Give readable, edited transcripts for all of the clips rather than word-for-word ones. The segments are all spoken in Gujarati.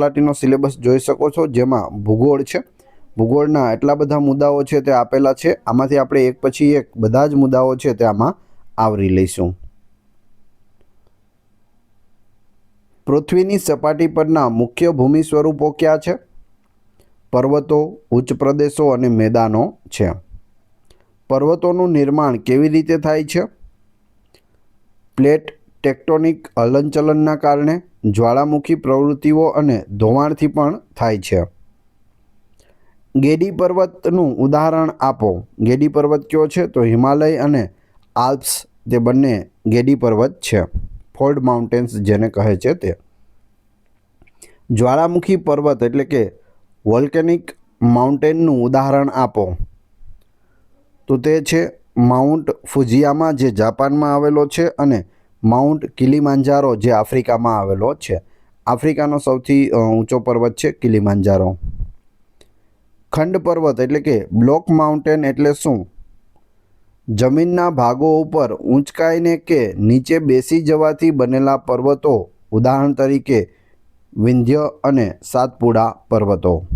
તલાટીનો સિલેબસ જોઈ શકો છો, જેમાં ભૂગોળ છે. ભૂગોળના એટલા બધા મુદ્દાઓ છે તે આપેલા છે. આમાંથી આપણે એક પછી એક બધા જ મુદ્દાઓ છે તે આમાં આવરી લઈશું. પૃથ્વીની સપાટી પરના મુખ્ય ભૂમિ સ્વરૂપો ક્યાં છે? પર્વતો, ઉચ્ચ પ્રદેશો અને મેદાનો છે. પર્વતોનું નિર્માણ કેવી રીતે થાય છે? પ્લેટ ટેક્ટોનિક હલનચલનના કારણે, જ્વાળામુખી પ્રવૃત્તિઓ અને ધોવાણથી પણ થાય છે. ગેડી પર્વતનું ઉદાહરણ આપો. ગેડી પર્વત કયો છે? તો હિમાલય અને આલ્પ્સ તે બંને ગેડી પર્વત છે. ફોલ્ડ માઉન્ટેન્સ જેને કહે છે તે. જ્વાળામુખી પર્વત એટલે કે વોલ્કેનિક માઉન્ટેનનું ઉદાહરણ આપો. તો તે છે માઉન્ટ ફુજીયામા જે જાપાનમાં આવેલો છે અને માઉન્ટ કિલીમાંજારો જે આફ્રિકામાં આવેલો છે. આફ્રિકાનો સૌથી ઊંચો પર્વત છે કિલીમાંજારો. ખંડ પર્વત એટલે કે બ્લોક માઉન્ટેન એટલે શું? જમીનના ભાગો ઉપર ઊંચકાઈને કે નીચે બેસી જવાથી બનેલા પર્વતો, ઉદાહરણ તરીકે વિંધ્ય અને સાતપુડા પર્વતો.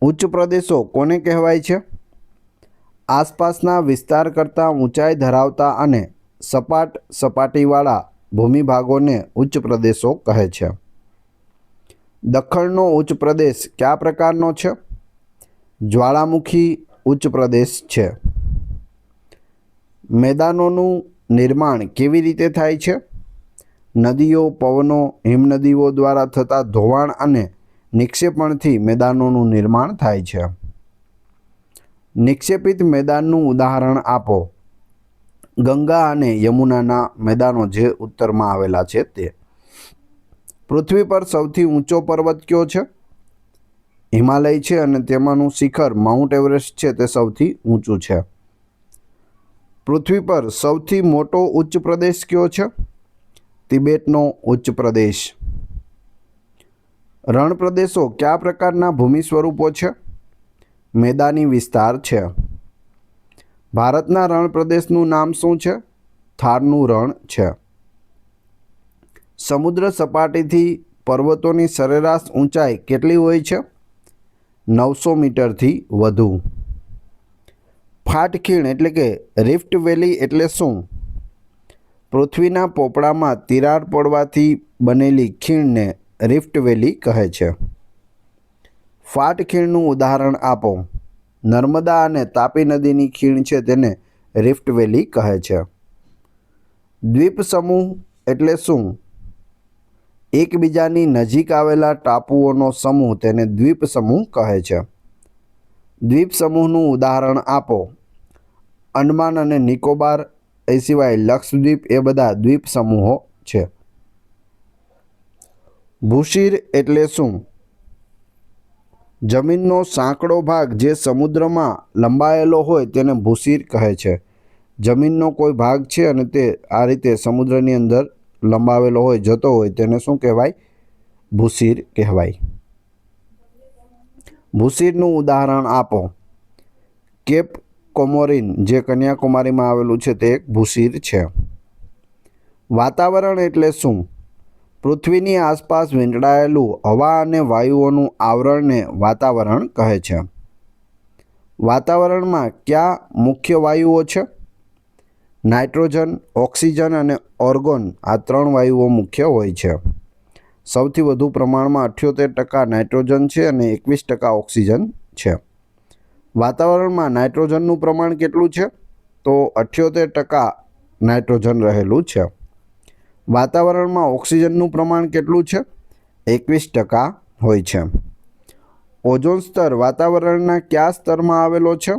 ઉચ્ચ પ્રદેશો કોને કહેવાય છે? આસપાસના વિસ્તાર કરતાં ઊંચાઈ ધરાવતા અને સપાટ સપાટીવાળા ભૂમિભાગોને ઉચ્ચ પ્રદેશો કહે છે. દખ્ખણનો ઉચ્ચ પ્રદેશ કયા પ્રકારનો છે? જ્વાળામુખી ઉચ્ચ પ્રદેશ છે. મેદાનોનું નિર્માણ કેવી રીતે થાય છે? નદીઓ, પવનો, હિમનદીઓ દ્વારા થતા ધોવાણ અને નિક્ષેપણથી મેદાનોનું નિર્માણ થાય છે. નિક્ષેપિત મેદાનનું ઉદાહરણ આપો. ગંગા અને યમુનાના મેદાનો જે ઉત્તરમાં આવેલા છે તે. પૃથ્વી પર સૌથી ઊંચો પર્વત કયો છે? હિમાલય છે અને તેમાંનું શિખર માઉન્ટ એવરેસ્ટ છે તે સૌથી ઊંચું છે. પૃથ્વી પર સૌથી મોટો ઉચ્ચ પ્રદેશ કયો છે? તિબેટનો ઉચ્ચ પ્રદેશ. રણ પ્રદેશો કયા પ્રકારના ભૂમિ સ્વરૂપો છે? મેદાની વિસ્તાર છે. ભારતના રણ પ્રદેશનું નામ શું છે? થારનું રણ છે. સમુદ્ર સપાટીથી પર્વતોની સરેરાશ ઊંચાઈ કેટલી હોય છે? 900 મીટરથી વધુ. ફાટખીણ એટલે કે રિફ્ટ વેલી એટલે શું? પૃથ્વીના પોપડામાં તિરાડ પડવાથી બનેલી ખીણને રિફ્ટ વેલી કહે છે. ફાટખીણનું ઉદાહરણ આપો. નર્મદા અને તાપી નદીની ખીણ છે તેને રિફ્ટ વેલી કહે છે. દ્વીપ સમૂહ એટલે શું? એકબીજાની નજીક આવેલા ટાપુઓનો સમૂહ તેને દ્વીપ સમૂહ કહે છે. દ્વીપ સમૂહનું ઉદાહરણ આપો. અંડમાન અને નિકોબાર એ સિવાય લક્ષદ્વીપ એ બધા દ્વીપ સમૂહો છે. ભૂશિર એટલે શું? જમીનનો સાંકડો ભાગ જે સમુદ્રમાં લંબાયેલો હોય તેને ભૂશિર કહે છે. જમીનનો કોઈ ભાગ છે અને તે આ રીતે સમુદ્રની અંદર લંબાવેલો હોય, જતો હોય, તેને શું કહેવાય? ભૂશિર કહેવાય. ભૂશિરનું ઉદાહરણ આપો. કેપ કોમોરિન જે કન્યાકુમારીમાં આવેલું છે તે એક ભૂશિર છે. વાતાવરણ એટલે શું? પૃથ્વીની આસપાસ વીંટળાયેલું હવા અને વાયુઓનું આવરણને વાતાવરણ કહે છે. વાતાવરણમાં કયા મુખ્ય વાયુઓ છે? નાઇટ્રોજન, ઓક્સિજન અને ઓર્ગોન આ 3 વાયુઓ મુખ્ય હોય છે. સૌથી વધુ પ્રમાણમાં 78% નાઇટ્રોજન છે અને 21% ઓક્સિજન છે. વાતાવરણમાં નાઇટ્રોજનનું પ્રમાણ કેટલું છે? તો 78% નાઇટ્રોજન રહેલું છે. વાતાવરણમાં ઓક્સિજનનું પ્રમાણ કેટલું છે? 21% હોય છે. ઓઝોન સ્તર વાતાવરણના કયા સ્તરમાં આવેલો છે?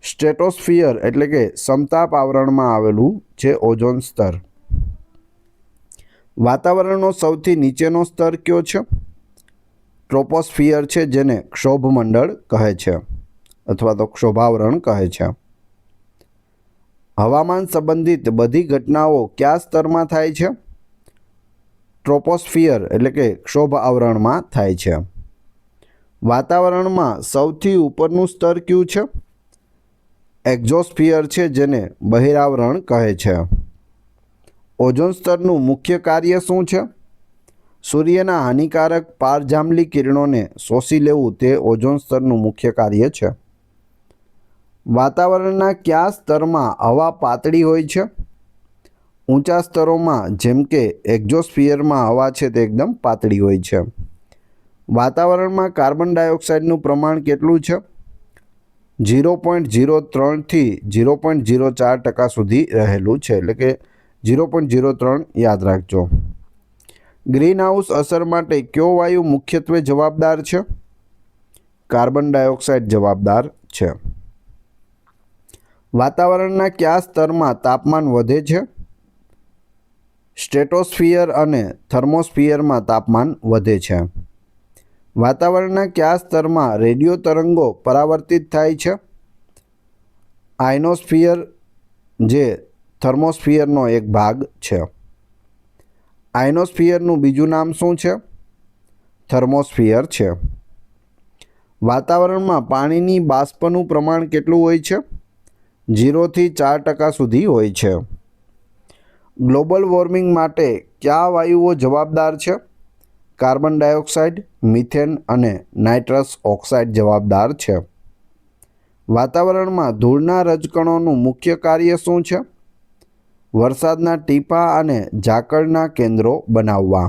સ્ટ્રેટોસ્ફિયર એટલે કે સમતાપ આવરણમાં આવેલું છે ઓઝોન સ્તર. વાતાવરણનો સૌથી નીચેનો સ્તર કયો છે? ટ્રોપોસ્ફિયર છે જેને ક્ષોભમંડળ કહે છે અથવા તો ક્ષોભાવરણ કહે છે. હવામાન સંબંધિત બધી ઘટનાઓ કયા સ્તરમાં થાય છે? ટ્રોપોસ્ફિયર એટલે કે ક્ષોભ આવરણમાં થાય છે. વાતાવરણમાં સૌથી ઉપરનું સ્તર કયું છે? એક્ઝોસ્ફિયર છે જેને બહિરાવરણ કહે છે. ઓઝોન સ્તરનું મુખ્ય કાર્ય શું છે? સૂર્યના હાનિકારક પારજાંબલી કિરણોને શોષી લેવું તે ઓઝોન સ્તરનું મુખ્ય કાર્ય છે. વાતાવરણના કયા સ્તરમાં હવા પાતળી હોય છે? ઊંચા સ્તરોમાં, જેમ કે એક્ઝોસ્ફિયરમાં હવા છે તે એકદમ પાતળી હોય છે. વાતાવરણમાં કાર્બન ડાયોક્સાઇડનું પ્રમાણ કેટલું છે? 0.03 થી 0.04% સુધી રહેલું છે, એટલે કે 0.03 યાદ રાખજો. ગ્રીનહાઉસ અસર માટે કયો વાયુ મુખ્યત્વે જવાબદાર છે? કાર્બન ડાયોક્સાઇડ જવાબદાર છે. વાતાવરણના કયા સ્તરમાં તાપમાન વધે છે? સ્ટ્રેટોસ્ફિયર અને થર્મોસ્ફિયરમાં તાપમાન વધે છે. વાતાવરણના કયા સ્તરમાં રેડિયો તરંગો પરાવર્તિત થાય છે? આયનોસ્ફિયર, જે થર્મોસ્ફિયરનો એક ભાગ છે. આયનોસ્ફિયરનું બીજું નામ શું છે? થર્મોસ્ફિયર છે. વાતાવરણમાં પાણીની બાષ્પનું પ્રમાણ કેટલું હોય છે? 0 થી 4% સુધી હોય છે. ગ્લોબલ વોર્મિંગ માટે કયા વાયુઓ જવાબદાર છે? કાર્બન ડાયોક્સાઇડ, મિથેન અને નાઇટ્રસ ઓક્સાઇડ જવાબદાર છે. વાતાવરણમાં ધૂળના રજકણોનું મુખ્ય કાર્ય શું છે? વરસાદના ટીપાં અને ઝાકળના કેન્દ્રો બનાવવા.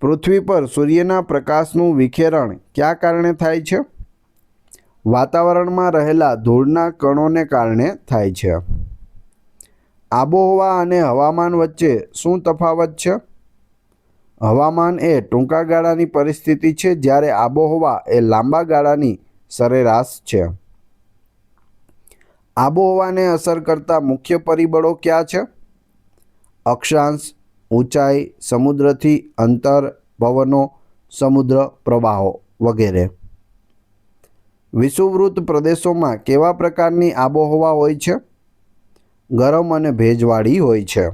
પૃથ્વી પર સૂર્યના પ્રકાશનું વિખેરણ કયા કારણે થાય છે? વાતાવરણમાં રહેલા ધૂળના કણોને કારણે થાય છે. આબોહવા અને હવામાન વચ્ચે શું તફાવત છે? હવામાન એ ટૂંકા ગાળાની પરિસ્થિતિ છે, જ્યારે આબોહવા એ લાંબા ગાળાની સરેરાશ છે. આબોહવાને અસર કરતા મુખ્ય પરિબળો કયા છે? અક્ષાંશ, ઊંચાઈ, સમુદ્રથી અંતર, પવનો, સમુદ્ર પ્રવાહો વગેરે. વિષુવવૃત્ત પ્રદેશોમાં કેવા પ્રકારની આબોહવા હોય છે? ગરમ અને ભેજવાળી હોય છે.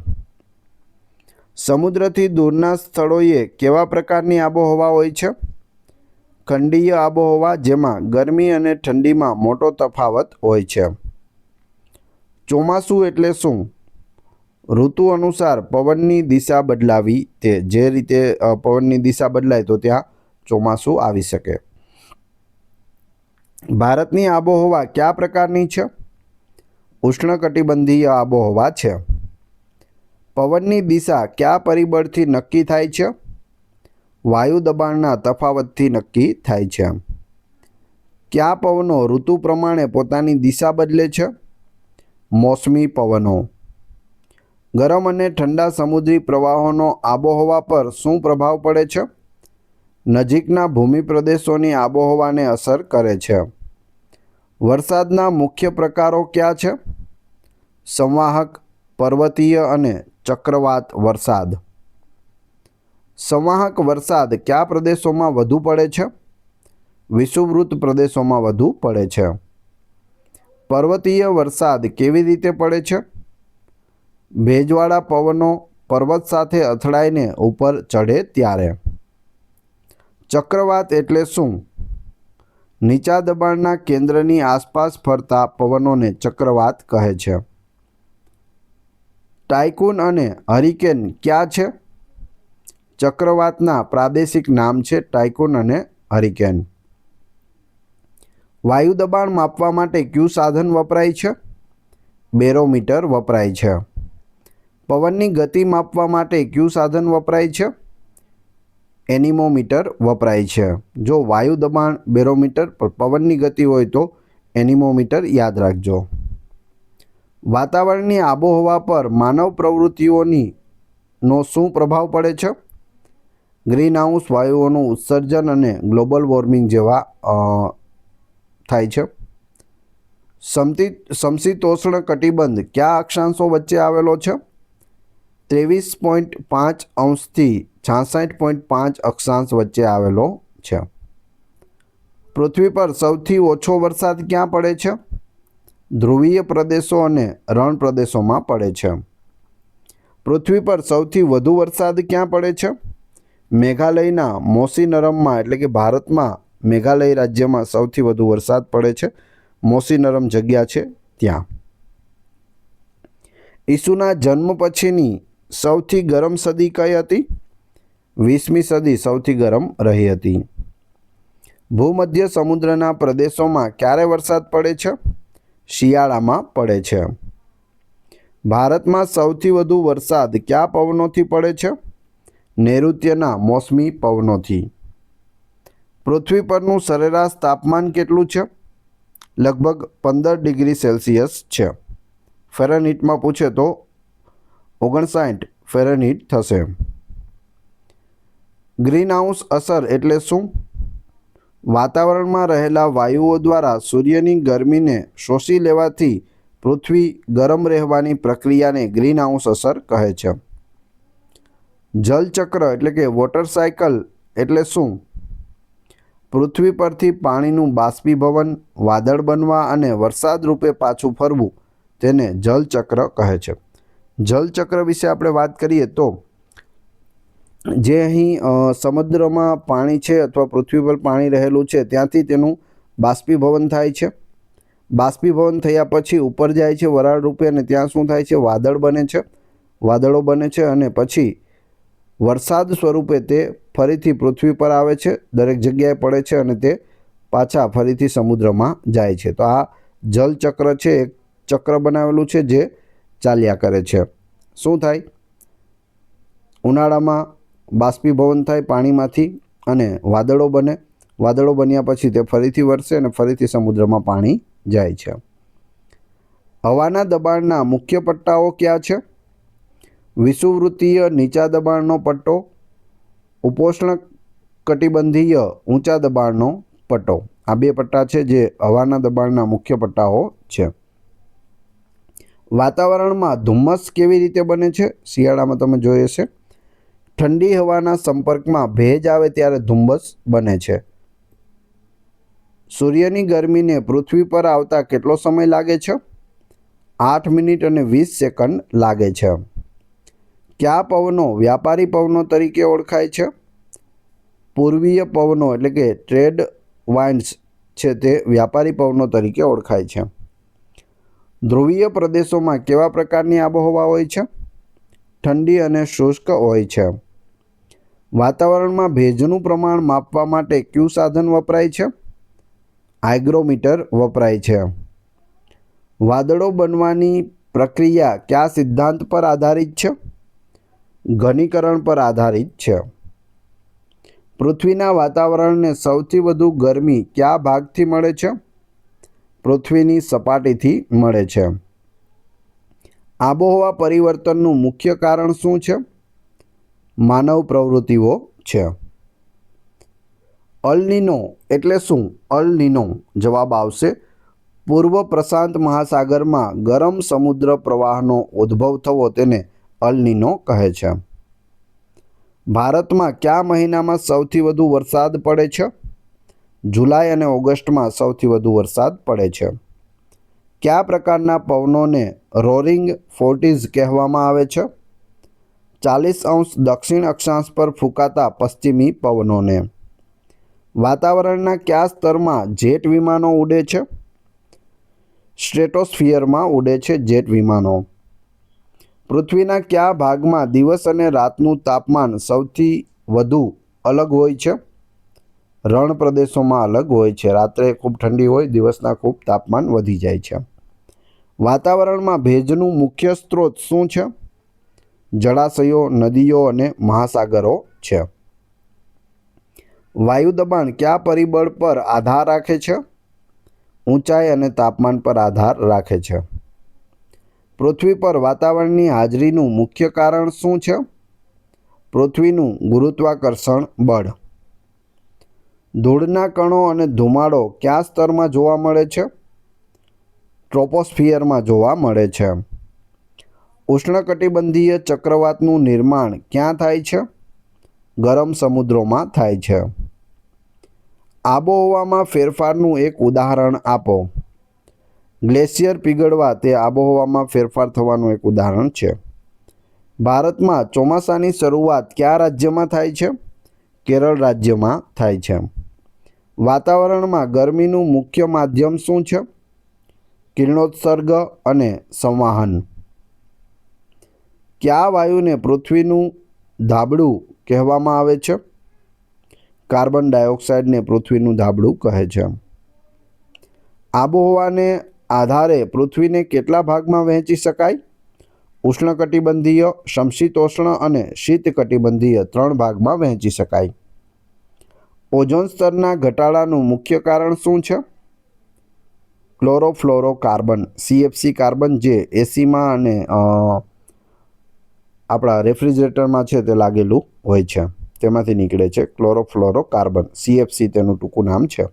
સમુદ્રથી દૂરના સ્થળોએ કેવા પ્રકારની આબોહવા હોય છે? ખંડીય આબોહવા, જેમાં ગરમી અને ઠંડીમાં મોટો તફાવત હોય છે. ચોમાસું એટલે શું? ઋતુ અનુસાર પવનની દિશા બદલાવી, તે જે રીતે પવનની દિશા બદલાય તો ત્યાં ચોમાસું આવી શકે. ભારતની આબોહવા કયા પ્રકારની છે? ઉષ્ણકટિબંધીય આબોહવા છે. પવનની દિશા કયા પરિબળથી નક્કી થાય છે? વાયુ દબાણના તફાવતથી નક્કી થાય છે. કયા પવનો ઋતુ પ્રમાણે પોતાની દિશા બદલે છે? મોસમી પવનો. ગરમ અને ઠંડા સમુદ્રી પ્રવાહોનો આબોહવા પર શું પ્રભાવ પડે છે? નજીકના ભૂમિ પ્રદેશોની આબોહવાને અસર કરે છે. વરસાદના મુખ્ય પ્રકારો કયા છે? સંવાહક, પર્વતીય અને ચક્રવાત વરસાદ. સંવાહક વરસાદ કયા પ્રદેશોમાં વધુ પડે છે? વિષુવવૃત્ત પ્રદેશોમાં વધુ પડે છે. પર્વતીય વરસાદ કેવી રીતે પડે છે? ભેજવાળા પવનો પર્વત સાથે અથડાઈને ઉપર ચઢે ત્યારે. ચક્રવાત એટલે શું? નીચા દબાણના કેન્દ્રની આસપાસ ફરતા પવનોને ચક્રવાત કહે છે. ટાયફૂન અને હરિકેન ક્યાં છે? ચક્રવાતના પ્રાદેશિક નામ છે ટાયફૂન અને હરિકેન. વાયુ દબાણ માપવા માટે કયું સાધન વપરાય છે? બેરોમીટર વપરાય છે. પવનની ગતિ માપવા માટે કયું સાધન વપરાય છે? એનિમોમીટર વપરાય છે. જો વાયુ દબાણ બેરોમીટર, પર પવનની ગતિ હોય તો એનિમોમીટર યાદ રાખજો. વાતાવરણની આબોહવા પર માનવ પ્રવૃત્તિઓનો શું પ્રભાવ પડે છે? ગ્રીનહાઉસ વાયુઓનું ઉત્સર્જન અને ગ્લોબલ વોર્મિંગ જેવા થાય છે. સમશીતોષ્ણ કટિબંધ કયા અક્ષાંશો વચ્ચે આવેલો છે? 23.5 અંશથી 66.5 અક્ષાંશ વચ્ચે આવેલો છે. પૃથ્વી પર સૌથી ઓછો વરસાદ ક્યાં પડે છે? ધ્રુવીય પ્રદેશો અને રણ પ્રદેશોમાં પડે છે. પૃથ્વી પર સૌથી વધુ વરસાદ ક્યાં પડે છે? મેઘાલયના મોસીનરમમાં, એટલે કે ભારતમાં મેઘાલય રાજ્યમાં સૌથી વધુ વરસાદ પડે છે. મોસીનરમ જગ્યા છે ત્યાં. ઈસુના જન્મ પછીની સૌથી ગરમ સદી કઈ હતી? 20મી સદી સૌથી ગરમ રહી હતી. ભૂમધ્ય સમુદ્રના પ્રદેશોમાં ક્યારે વરસાદ પડે છે? શિયાળામાં પડે છે. ભારતમાં સૌથી વધુ વરસાદ કયા પવનોથી પડે છે? નૈઋત્યના મોસમી પવનોથી. પૃથ્વી પરનું સરેરાશ તાપમાન કેટલું છે? લગભગ 15 ડિગ્રી સેલ્સિયસ છે. ફેરનહીટમાં પૂછે તો 59 ફેરનહીટ થશે. ગ્રીનહાઉસ અસર એટલે શું? વાતાવરણમાં રહેલા વાયુઓ દ્વારા સૂર્યની ગરમીને શોષી લેવાથી પૃથ્વી ગરમ રહેવાની પ્રક્રિયાને ગ્રીનહાઉસ અસર કહે છે. જલચક્ર એટલે કે વોટર સાયકલ એટલે શું? પૃથ્વી પરથી પાણીનું બાષ્પીભવન, વાદળ બનવા અને વરસાદ રૂપે પાછું ફરવું તેને જલચક્ર કહે છે. જલચક્ર વિશે આપણે વાત કરીએ તો જે અહીં સમુદ્રમાં પાણી છે અથવા પૃથ્વી પર પાણી રહેલું છે ત્યાંથી તેનું બાષ્પીભવન થાય છે. બાષ્પીભવન થયા પછી ઉપર જાય છે વરાળ રૂપે અને ત્યાં શું થાય છે? વાદળ બને છે. વાદળો બને છે અને પછી વરસાદ સ્વરૂપે તે ફરીથી પૃથ્વી પર આવે છે, દરેક જગ્યાએ પડે છે અને તે પાછા ફરીથી સમુદ્રમાં જાય છે. તો આ જલચક્ર છે, એક ચક્ર બનાવેલું છે જે ચાલ્યા કરે છે. શું થાય? ઉનાળામાં બાષ્પીભવન થાય પાણીમાંથી અને વાદળો બને. વાદળો બન્યા પછી તે ફરીથી વરસે અને ફરીથી સમુદ્રમાં પાણી જાય છે. હવાના દબાણના મુખ્ય પટ્ટાઓ કયા છે? વિષુવવૃત્તીય નીચા દબાણનો પટ્ટો, ઉપોષ્ણ કટિબંધીય ઊંચા દબાણનો પટ્ટો. આ બે પટ્ટા છે જે હવાના દબાણના મુખ્ય પટ્ટાઓ છે. વાતાવરણમાં ધુમ્મસ કેવી રીતે બને છે? શિયાળામાં તમે જોઈ હશે. ઠંડી હવાના સંપર્કમાં ભેજ આવે ત્યારે ધુમ્મસ બને છે. સૂર્યની ગરમીને પૃથ્વી પર આવતા કેટલો સમય લાગે છે? 8 મિનિટ અને 20 સેકન્ડ લાગે છે. કયા પવનો વ્યાપારી પવનો તરીકે ઓળખાય છે? પૂર્વીય પવનો એટલે કે ટ્રેડ વાઇન્ડ્સ છે તે વ્યાપારી પવનો તરીકે ઓળખાય છે. ધ્રુવીય પ્રદેશોમાં કેવા પ્રકારની આબોહવા હોય છે? ઠંડી અને શુષ્ક હોય છે. વાતાવરણમાં ભેજનું પ્રમાણ માપવા માટે કયું સાધન વપરાય છે? હાઇગ્રોમીટર વપરાય છે. વાદળો બનવાની પ્રક્રિયા કયા સિદ્ધાંત પર આધારિત છે? ઘનીકરણ પર આધારિત છે. પૃથ્વીના વાતાવરણને સૌથી વધુ ગરમી કયા ભાગથી મળે છે? પૃથ્વીની સપાટીથી મળે છે. આબોહવા પરિવર્તનનું મુખ્ય કારણ શું છે? માનવ પ્રવૃત્તિઓ છે. અલ નીનો એટલે શું? અલ નીનો જવાબ આવશે પૂર્વ પ્રશાંત મહાસાગરમાં ગરમ સમુદ્ર પ્રવાહનો ઉદ્ભવ થવો તેને અલ નીનો કહે છે. ભારતમાં કયા મહિનામાં સૌથી વધુ વરસાદ પડે છે? જુલાઈ અને ઓગસ્ટમાં સૌથી વધુ વરસાદ પડે છે. કયા પ્રકારના પવનોને રોરિંગ ફોર્ટીઝ કહેવામાં આવે છે? 40° દક્ષિણ અક્ષાંશ પર ફૂંકાતા પશ્ચિમી પવનોને. વાતાવરણના કયા સ્તરમાં જેટ વિમાનો ઉડે છે? સ્ટ્રેટોસ્ફિયરમાં ઉડે છે જેટ વિમાનો. પૃથ્વીના કયા ભાગમાં દિવસ અને રાતનું તાપમાન સૌથી વધુ અલગ હોય છે? રણ પ્રદેશોમાં અલગ હોય છે. રાત્રે ખૂબ ઠંડી હોય, દિવસના ખૂબ તાપમાન વધી જાય છે. વાતાવરણમાં ભેજનું મુખ્ય સ્ત્રોત શું છે? જળાશયો, નદીઓ અને મહાસાગરો છે. વાયુ દબાણ કયા પરિબળ પર આધાર રાખે છે? ઊંચાઈ અને તાપમાન પર આધાર રાખે છે. પૃથ્વી પર વાતાવરણની હાજરીનું મુખ્ય કારણ શું છે? પૃથ્વીનું ગુરુત્વાકર્ષણ બળ. ધૂળના કણો અને ધુમાડો કયા સ્તરમાં જોવા મળે છે? ટ્રોપોસ્ફિયરમાં જોવા મળે છે. ઉષ્ણકટિબંધીય ચક્રવાતનું નિર્માણ ક્યાં થાય છે? ગરમ સમુદ્રોમાં થાય છે. આબોહવામાં ફેરફારનું એક ઉદાહરણ આપો. ગ્લેશિયર પીગળવા તે આબોહવામાં ફેરફાર થવાનું એક ઉદાહરણ છે. ભારતમાં ચોમાસાની શરૂઆત કયા રાજ્યમાં થાય છે? કેરળ રાજ્યમાં થાય છે. વાતાવરણમાં ગરમીનું મુખ્ય માધ્યમ શું છે? કિરણોત્સર્ગ અને સંવહન. કયા વાયુને પૃથ્વીનું ધાબળું કહેવામાં આવે છે? કાર્બન ડાયોક્સાઇડને પૃથ્વીનું ધાબળું કહે છે. આબોહવાને આધારે પૃથ્વીને કેટલા ભાગમાં વહેંચી શકાય? ઉષ્ણકટિબંધીય, સમશીતોષ્ણ અને શીતકટિબંધીય 3 ભાગમાં વહેંચી શકાય. ઓઝોન સ્તરના ઘટાડાનું મુખ્ય કારણ શું છે? ક્લોરોફ્લોરોકાર્બન, CFC કાર્બન જે એસીમાં અને આપણા રેફ્રિજરેટરમાં છે તે લાગેલું હોય છે તેમાંથી નીકળે છે ક્લોરોફ્લોરોકાર્બન, CFC તેનું ટૂંકું નામ છે.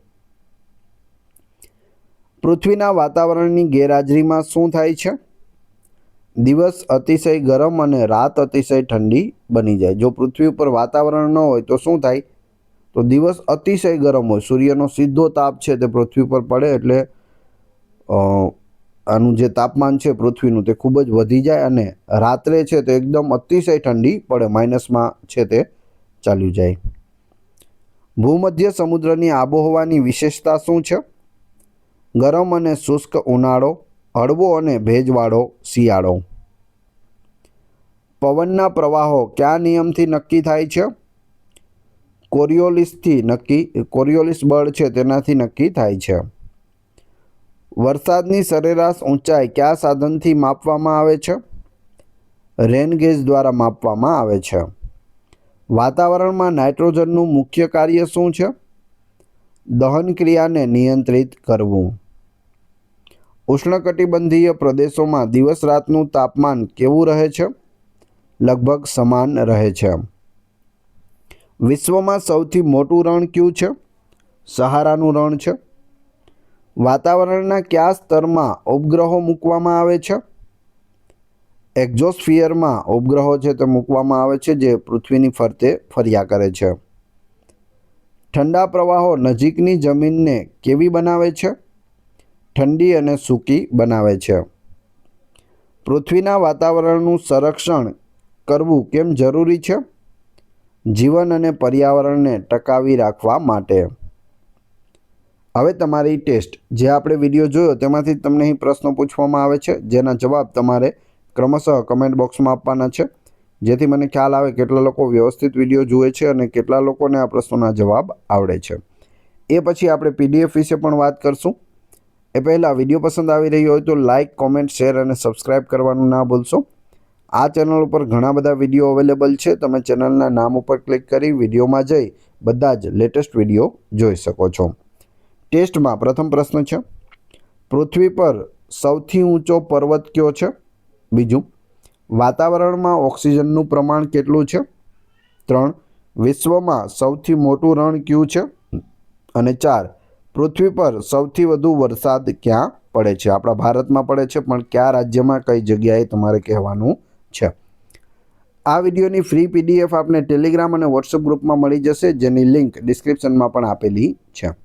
પૃથ્વીના વાતાવરણની ગેરહાજરીમાં શું થાય છે? દિવસ અતિશય ગરમ અને રાત અતિશય ઠંડી બની જાય. જો પૃથ્વી ઉપર વાતાવરણ ન હોય તો શું થાય? તો દિવસ અતિશય ગરમ હોય, સૂર્યનો સીધો તાપ છે તે પૃથ્વી પર પડે એટલે આનું જે તાપમાન છે પૃથ્વીનું તે ખૂબ જ વધી જાય અને રાત્રે છે તે એકદમ અતિશય ઠંડી પડે, માઇનસમાં છે તે ચાલ્યું જાય. ભૂમધ્ય સમુદ્રની આબોહવાની વિશેષતા શું છે? ગરમ અને શુષ્ક ઉનાળો, હળવો અને ભેજવાળો શિયાળો. પવનના પ્રવાહો કયા નિયમથી નક્કી થાય છે? કોરિયોલિસ બળ છે તેનાથી નક્કી થાય છે. વરસાદની સરેરાશ ઊંચાઈ કયા સાધનથી માપવામાં આવે છે? રેન ગેજ દ્વારા માપવામાં આવે છે. વાતાવરણમાં નાઇટ્રોજનનું મુખ્ય કાર્ય શું છે? દહન ક્રિયાને નિયંત્રિત કરવું. ઉષ્ણકટિબંધીય પ્રદેશોમાં દિવસ રાતનું તાપમાન કેવું રહે છે? લગભગ સમાન રહે છે. વિશ્વમાં સૌથી મોટું રણ કયું છે? સહારાનું રણ છે. વાતાવરણના કયા સ્તરમાં ઉપગ્રહો મૂકવામાં આવે છે? એક્ઝોસ્ફિયરમાં ઉપગ્રહો છે તે મૂકવામાં આવે છે જે પૃથ્વીની ફરતે ફર્યા કરે છે. ઠંડા પ્રવાહો નજીકની જમીનને કેવી બનાવે છે? ઠંડી અને સૂકી બનાવે છે. પૃથ્વીના વાતાવરણનું સંરક્ષણ કરવું કેમ જરૂરી છે? જીવન અને પર્યાવરણને ટકાવી રાખવા માટે. હવે તમારી ટેસ્ટ, જે આપણે વિડીયો જોયો તેમાંથી તમને અહીં પ્રશ્નો પૂછવામાં આવે છે જેના જવાબ તમારે ક્રમશઃ કમેન્ટ બોક્સમાં આપવાના છે, જેથી મને ખ્યાલ આવે કેટલા લોકો વ્યવસ્થિત વિડીયો જુએ છે અને કેટલા લોકોને આ પ્રશ્નોના જવાબ આવડે છે. એ પછી આપણે PDF વિશે પણ વાત કરશું. એ પહેલાં વિડીયો પસંદ આવી રહ્યો હોય તો લાઇક, કોમેન્ટ, શેર અને સબસ્ક્રાઈબ કરવાનું ના ભૂલશો. આ ચેનલ ઉપર ઘણા બધા વિડીયો અવેલેબલ છે. તમે ચેનલના નામ ઉપર ક્લિક કરી વિડીયોમાં જઈ બધા જ લેટેસ્ટ વિડીયો જોઈ શકો છો. ટેસ્ટમાં પ્રથમ પ્રશ્ન છે, પૃથ્વી પર સૌથી ઊંચો પર્વત કયો છે? બીજું, વાતાવરણમાં ઓક્સિજનનું પ્રમાણ કેટલું છે? 3, વિશ્વમાં સૌથી મોટું રણ કયું છે? અને 4, પૃથ્વી પર સૌથી વધુ વરસાદ ક્યાં પડે છે? આપણા ભારતમાં પડે છે, પણ કયા રાજ્યમાં, કઈ જગ્યાએ તમારે કહેવાનું છે. આ વિડીયોની ફ્રી PDF આપને ટેલિગ્રામ અને વોટ્સઅપ ગ્રુપમાં મળી જશે, જેની લિંક ડિસ્ક્રિપ્શનમાં પણ આપેલી છે.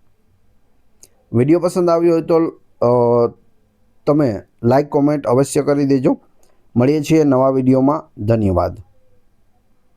વિડીયો પસંદ આવ્યો હોય તો તમે લાઇક, કોમેન્ટ અવશ્ય કરી દેજો. મળીએ છીએ નવા વિડીયોમાં. ધન્યવાદ.